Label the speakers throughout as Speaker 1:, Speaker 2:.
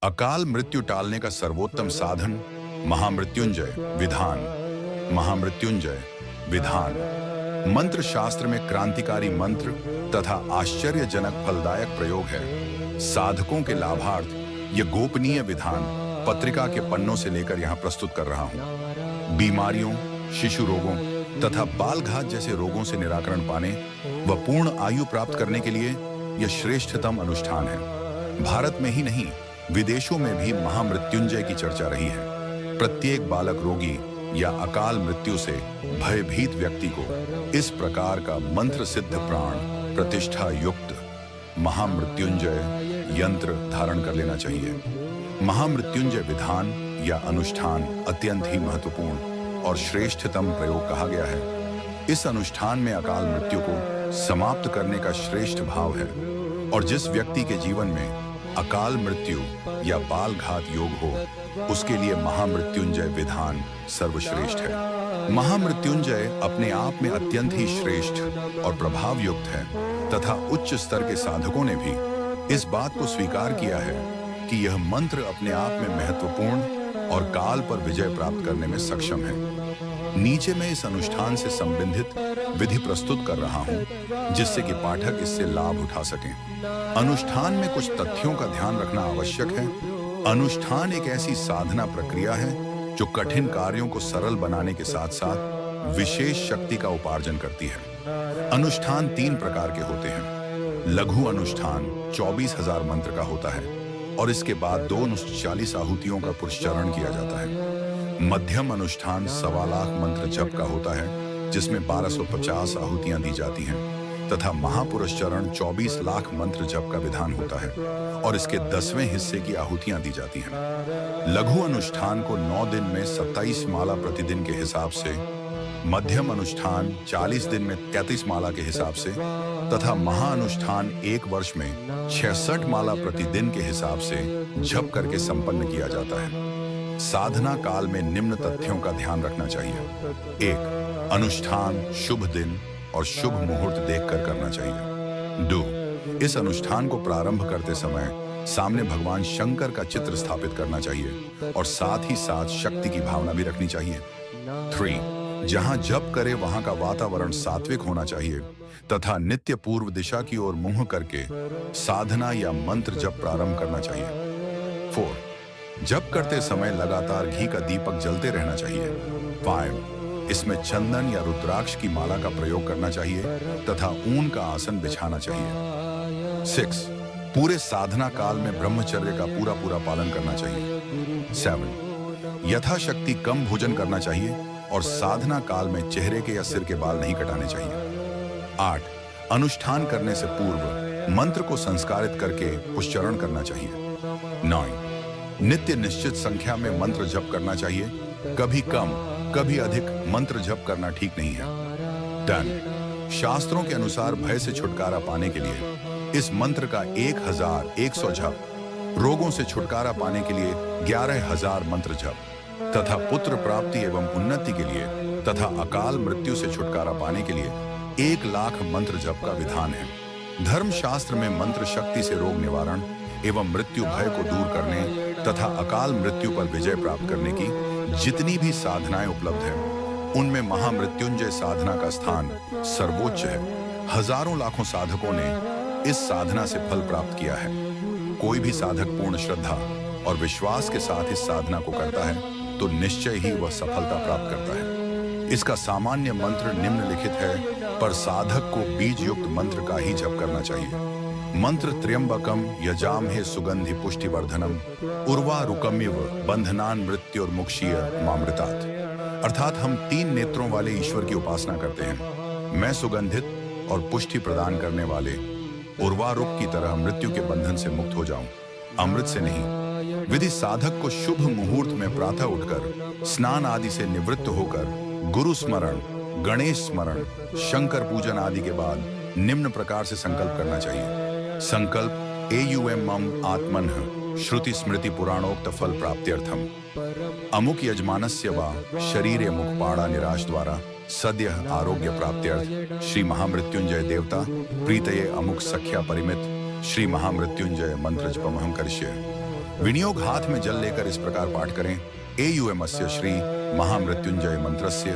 Speaker 1: अकाल मृत्यु टालने का सर्वोत्तम साधन महामृत्युंजय विधान। महामृत्युंजय विधान मंत्र शास्त्र में क्रांतिकारी मंत्र तथा आश्चर्यजनक फलदायक प्रयोग है। साधकों के लाभार्थ यह गोपनीय विधान पत्रिका के पन्नों से लेकर यहाँ प्रस्तुत कर रहा हूँ। बीमारियों, शिशु रोगों तथा बालघात जैसे रोगों से निराकरण पाने व पूर्ण आयु प्राप्त करने के लिए यह श्रेष्ठतम अनुष्ठान है। भारत में ही नहीं, विदेशों में भी महामृत्युंजय की चर्चा रही है। प्रत्येक बालक रोगी या अकाल मृत्यु से भयभीत व्यक्ति को इस प्रकार का मंत्र सिद्ध प्राण प्रतिष्ठा युक्त महामृत्युंजय यंत्र धारण कर लेना चाहिए। महामृत्युंजय विधान या अनुष्ठान अत्यंत ही महत्वपूर्ण और श्रेष्ठतम प्रयोग कहा गया है। इस अनुष्ठान में अकाल मृत्यु को समाप्त करने का श्रेष्ठ भाव है और जिस व्यक्ति के जीवन में अकाल मृत्यु या बाल घात योग हो, उसके लिए महामृत्युंजय विधान सर्वश्रेष्ठ है। महामृत्युंजय अपने आप में अत्यंत ही श्रेष्ठ और प्रभाव युक्त है तथा उच्च स्तर के साधकों ने भी इस बात को स्वीकार किया है कि यह मंत्र अपने आप में महत्वपूर्ण और काल पर विजय प्राप्त करने में सक्षम है। नीचे मैं इस अनुष्ठान से संबंधित विधि प्रस्तुत कर रहा हूं, जिससे कि पाठक इससे लाभ उठा सकें। अनुष्ठान में कुछ तथ्यों का ध्यान रखना आवश्यक है। अनुष्ठान एक ऐसी साधना प्रक्रिया है जो कठिन कार्यों को सरल बनाने के साथ साथ विशेष शक्ति का उपार्जन करती है। अनुष्ठान 3 प्रकार के होते हैं। लघु अनुष्ठान 24,000 मंत्र का होता है और इसके बाद 240 आहुतियों का पुरस्चरण किया जाता है। मध्यम अनुष्ठान 1.25 लाख मंत्र जप का होता है, जिसमें 1250 आहुतियां दी जाती हैं तथा महापुरस्चरण 24 लाख मंत्र जप का विधान होता है और इसके 10वें हिस्से की आहुतियां दी जाती हैं। लघु अनुष्ठान को 9 दिन में 27 माला प्रतिदिन के हिसाब से, मध्यम अनुष्ठान 40 दिन में 33 माला के हिसाब से तथा महाअनुष्ठान 1 वर्ष में 66 माला प्रतिदिन के हिसाब से जप करके संपन्न किया जाता है। साधना काल में निम्न तथ्यों का ध्यान रखना चाहिए। 1. अनुष्ठान शुभ दिन और शुभ मुहूर्त देखकर करना चाहिए। 2. इस अनुष्ठान को प्रारंभ करते समय सामने भगवान शंकर का चित्र स्थापित करना चाहिए और साथ ही साथ शक्ति की भावना भी रखनी चाहिए। 3. जहां जप करे वहां का वातावरण सात्विक होना चाहिए तथा नित्य पूर्व दिशा की ओर मुंह करके साधना या मंत्र जप प्रारंभ करना चाहिए। 4. जप करते समय लगातार घी का दीपक जलते रहना चाहिए। 5. इसमें चंदन या रुद्राक्ष की माला का प्रयोग करना चाहिए तथा ऊन का आसन बिछाना चाहिए। 6. पूरे साधना काल में ब्रह्मचर्य का पूरा पालन करना चाहिए। 7. यथाशक्ति कम भोजन करना चाहिए और साधना काल में चेहरे के या सिर के बाल नहीं कटाने चाहिए। 8. अनुष्ठान करने से पूर्व मंत्र को संस्कारित करके पुष्चरण करना चाहिए। 9. नित्य निश्चित संख्या में मंत्र जप करना चाहिए। कभी कम कभी अधिक मंत्र जप करना ठीक नहीं है। 10. शास्त्रों के अनुसार भय से छुटकारा पाने के लिए इस मंत्र का 1100 जप, रोगों से छुटकारा पाने के लिए 11,000 मंत्र जप तथा पुत्र प्राप्ति एवं उन्नति के लिए तथा अकाल मृत्यु से छुटकारा पाने के लिए 1 लाख मंत्र जप का विधान है। धर्मशास्त्र में मंत्र शक्ति से रोग निवारण एवं मृत्यु भय को दूर करने तथा अकाल मृत्यु पर विजय प्राप्त करने की जितनी भी साधनाएं उपलब्ध हैं, उनमें महामृत्युंजय साधना का स्थान सर्वोच्च है। हजारों लाखों साधकों ने इस साधना से फल प्राप्त किया है। कोई भी साधक पूर्ण श्रद्धा और विश्वास के साथ इस साधना को करता है तो निश्चय ही वह सफलता प्राप्त करता है। इसका सामान्य मंत्र निम्नलिखित है, पर साधक को बीज युक्त मंत्र का ही जप करना चाहिए। मंत्र त्र्यंबकम यजामहे सुगंधि पुष्टिवर्धनम उर्वारुकमिव बंधनान मृत्युर्मुक्षीय मामृतात्। अर्थात हम 3 नेत्रों वाले ईश्वर की उपासना करते हैं। मैं सुगंधित और पुष्टि प्रदान करने वाले उर्वारुक की तरह मृत्यु के बंधन से मुक्त हो जाऊं, अमृत से नहीं। विधि साधक को शुभ मुहूर्त में प्रातः उठकर स्नान आदि से निवृत्त होकर गुरु स्मरण, गणेश स्मरण, शंकर पूजन आदि के बाद निम्न प्रकार से संकल्प करना चाहिए। संकल्प एयुएमम आत्मनः श्रुति स्मृति पुराणोक्त फल प्राप्त्यर्थम अमुक यजमानस्य वा शरीरे मुखपाड़ा निराश द्वारा सद्य आरोग्य प्राप्त्यर्थ श्री महामृत्युंजय देवता प्रीतये अमुक सख्या परिमित श्री महामृत्युंजय मंत्र जपमहं करिष्ये। विनियोग हाथ में जल लेकर इस प्रकार पाठ करें। एयुएमस्य श्री महामृत्युंजय मंत्रस्य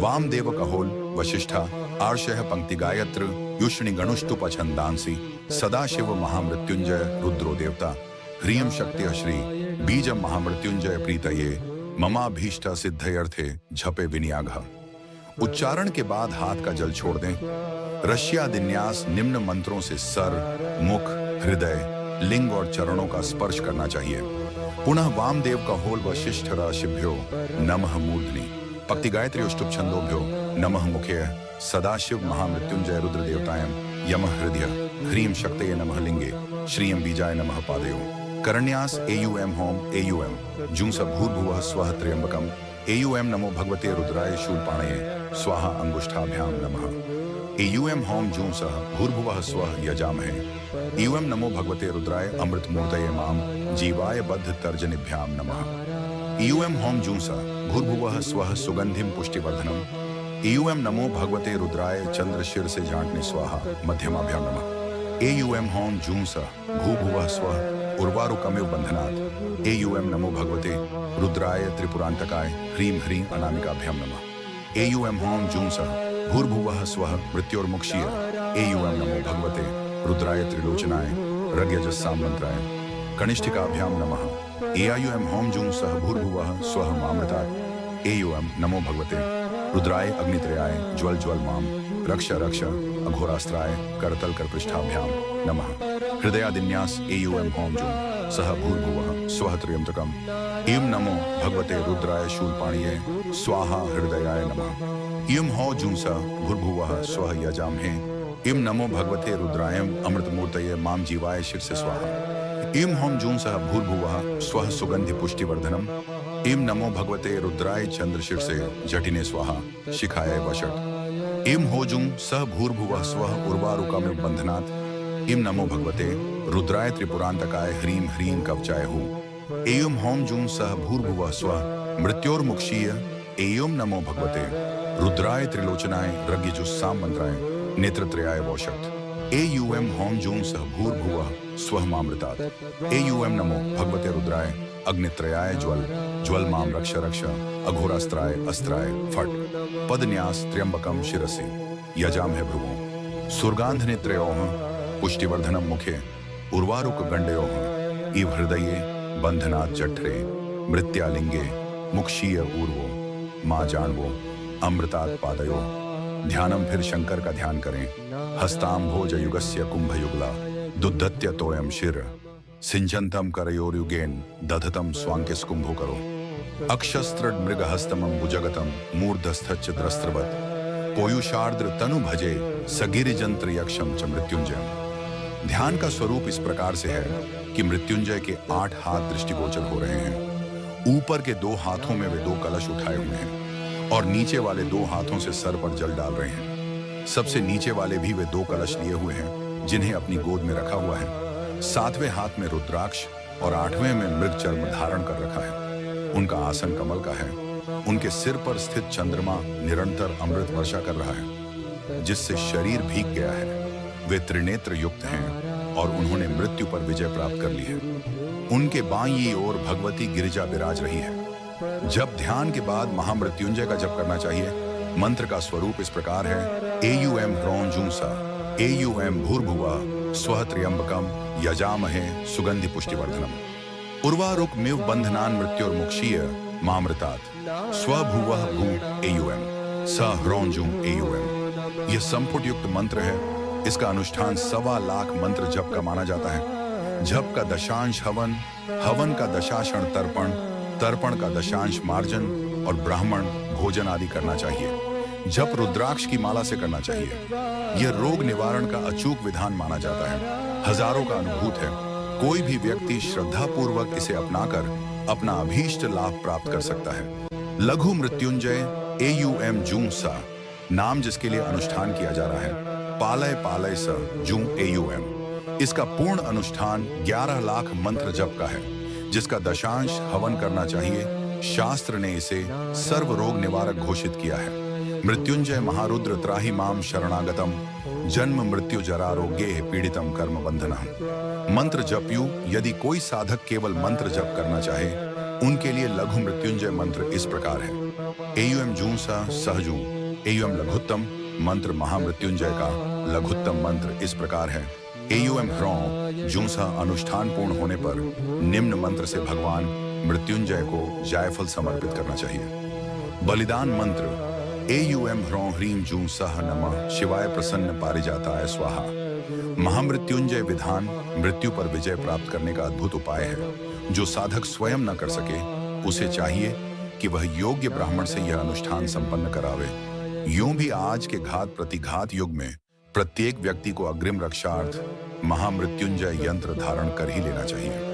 Speaker 1: वामदेव कहोल वशिष्ठा आर्षः पंक्ति गायत्र युष्णि गणुष्टुप छंदांसी सदाशिव महामृत्युंजय रुद्रो देवता ह्रीं शक्ति श्री बीज महामृत्युंजय प्रीतये ममाभीष्ट सिद्धयर्थे झपे विनियाघ। उच्चारण के बाद हाथ का जल छोड़ दें। रश्यादिन्यास निम्न मंत्रों से सर, मुख, हृदय, लिंग और चरणों का स्पर्श करना चाहिए। पुनः वामदेव कहोल वशिष्ठ राशिभ्यो नमः मूर्धनि भक्ति गायत्री अष्टुप छंदोभ्यो नमः मुखे सदाशिव महामृत्युंजय रुद्र देवतायं यमः हृदय ह्रीं शक्तये नमः लिंगे श्रीं बीजाय नमः पादयो। करण्यास एयुएम होम एयुएम जूंस भूर्भुवः स्वः त्र्यंबकम एयुएम नमो भगवते रुद्राय शूलपाणये स्वाहा अंगुष्ठाभ्याम नमः। एयुएम होम जूंसः भूर्भुवः स्वः यजामहे एयुएम नमो भगवते रुद्राय अमृतमूर्तये माम जीवाय बद्ध तर्जनिभ्याम नमः। एयुएम होम जूंसः भूर्भुवः स्वः सुगंधिम पुष्टिवर्धनम एयुएम नमो भगवते रुद्राय चंद्र शिर से झांकने स्वाहा मध्यमाभ्याम नमः। एयुएम होम जूंसः भूभुवः स्वः उर्वारुकमिव बंधनात् एयुएम नमो भगवते रुद्राय त्रिपुरांतकाय ह्रीं ह्रीं अनामिकाभ्याम नमः। एयुएम होम जूंसः भूर्भुवः स्वः मृत्योर्मुक्षीय एयुएम नमो भगवते रुद्राय त्रिलोचनाय रज्ञजस्सामंत्राय कनिष्ठिकाभ्याम नमः। एयुएम होम जूंसः भूर्भुवः स्वः मामृतात् एयुएम नमो भगवते रुद्राय अग्नित्रयाय ज्वल ज्वल माम रक्ष रक्ष अघोरास्त्राय करतल कर पृष्ठाभ्याम नमः। हृदयादिन्यास एयुएम होम जूं सह भूर्भुवः स्वः त्र्यंबकम एं नमो भगवते रुद्राय शूलपाणये स्वाहा हृदयाय नमः। एं हो जूं सह भूर्भुवः स्वः यजामहे एं नमो भगवते रुद्रायम अमृतमूर्तये माम जीवाय शिरसे स्वाहा। एं होम जूं सह भूर्भुवः स्वः सुगंधि पुष्टिवर्धनम एं नमो भगवते रुद्राय चंद्र शिरसे जटिने स्वाहा शिखाय वषट। एं हो जूं सह भूर्भुवः स्वः उर्वारुकमिव बंधनात् एं नमो भगवते रुद्राय त्रिपुरांतकाय ह्रीं ह्रीं कवचाय हूँ। एयुम होम जूं सह भूर्भुवः स्वः मृत्योर्मुक्षीय एयुम नमो भगवते रुद्राय त्रिलोचनाय रज्ञजुस्साम मंत्राय नेत्रत्रयाय वौषट। एयुएम होम जूं सह भूर्भुवः स्वः मामृतात् एयुएम नमो भगवते रुद्राय अग्नित्रयाय ज्वल ज्वल माम रक्ष रक्ष अघोरास्त्राय अस्त्राय फट। पदन्यास त्र्यंबकम शिरसि यजामहे भ्रुवो सुर्गांध नेत्रयोः पुष्टिवर्धनम मुखे उर्वारुक गंडयोः इव हृदये बंधनात् जठरे मृत्यालिंगे मुक्षीय ऊर्वो माँ जानवो अमृतात् पादयो। ध्यानम फिर शंकर का ध्यान करें। हस्ताम्भोज युगस्य कुंभ युगला दुद्धत्य तोयम शिर सिंचंतम करयोरुगेन दधतम स्वांकिस कुंभो करो। अक्षस्त्र मृग हस्तमं भुजगतम मूर्धस्थच्च द्रस्त्रवत पोयुषार्द्र तनु भजे सगिरिजंत्र यक्षम च मृत्युंजयम। ध्यान का स्वरूप इस प्रकार से है कि मृत्युंजय के 8 हाथ दृष्टिगोचर हो रहे हैं। ऊपर के 2 हाथों में वे 2 कलश उठाए हुए हैं और नीचे वाले 2 हाथों से सर पर जल डाल रहे हैं। सबसे नीचे वाले भी वे 2 कलश लिए हुए हैं जिन्हें अपनी गोद में रखा हुआ है। 7वें हाथ में रुद्राक्ष और 8वें में मृग चर्म धारण कर रखा है। उनका आसन कमल का है। उनके सिर पर स्थित चंद्रमा निरंतर अमृत वर्षा कर रहा है जिससे शरीर भीग गया है। वे त्रिनेत्र युक्त हैं और उन्होंने मृत्यु पर विजय प्राप्त कर ली है। उनके बाईं ओर भगवती गिरिजा विराज रही है। जब ध्यान के बाद महामृत्युंजय का जप करना चाहिए। मंत्र का स्वरूप इस प्रकार है। एयुएम ह्रौं जूंसा एयुएम भूर्भुवः स्वः त्र्यंबकम यजामहे सुगंधि पुष्टिवर्धनम उर्वारुक मिव बंधनान मृत्योर्मुक्षीय मामृतात् स्वभुवः भू एयुएम स ह्रौं जूं एयुएम। यह संपुट युक्त मंत्र है। इसका अनुष्ठान 1.25 लाख मंत्र जप का माना जाता है। जप का दशांश हवन, हवन का दशाक्षण तर्पण, तर्पण का दशांश मार्जन और ब्राह्मण भोजन आदि करना चाहिए। जप रुद्राक्ष की माला से करना चाहिए। यह रोग निवारण का अचूक विधान माना जाता है। हजारों का अनुभूत है। कोई भी व्यक्ति श्रद्धापूर्वक इसे अपनाकर अपना अभीष्ट लाभ प्राप्त कर सकता है। लघु मृत्युंजय एयुएम जूं सा नाम जिसके लिए अनुष्ठान किया जा रहा है। पालय पालय स जूं एयुएम। इसका पूर्ण अनुष्ठान 11 लाख मंत्र जप का है जिसका दशांश हवन करना चाहिए। शास्त्र ने इसे सर्व रोग निवारक घोषित किया है। मृत्युंजय महारुद्र त्राहि माम शरणागतम जन्म मृत्यु जरा रोगे पीड़ितम कर्म बंधनम। मंत्र जपयु, यदि कोई साधक केवल मंत्र जप करना चाहे, उनके लिए लघु मृत्युंजय मंत्र इस प्रकार है। एयुएम जूसा सहजू, एयुएम लघुत्तम मंत्र महामृत्युंजय का लघुत्तम मंत्र इस प्रकार है। एयुएम ह्रौं जूसा अनुष्ठान पूर्ण होने पर निम्न मंत्र से भगवान मृत्युंजय को जायफल समर्पित करना चाहिए। बलिदान मंत्र एयुएम ह्रौं ह्रीं जूं सह नमः शिवाय प्रसन्न पारिजाताय स्वाहा। महामृत्युंजय विधान मृत्यु पर विजय प्राप्त करने का अद्भुत उपाय है। जो साधक स्वयं न कर सके, उसे चाहिए कि वह योग्य ब्राह्मण से यह अनुष्ठान संपन्न करावे। यूं भी आज के घात प्रतिघात युग में प्रत्येक व्यक्ति को अग्रिम रक्षार्थ महामृत्युंजय यंत्र धारण कर ही लेना चाहिए।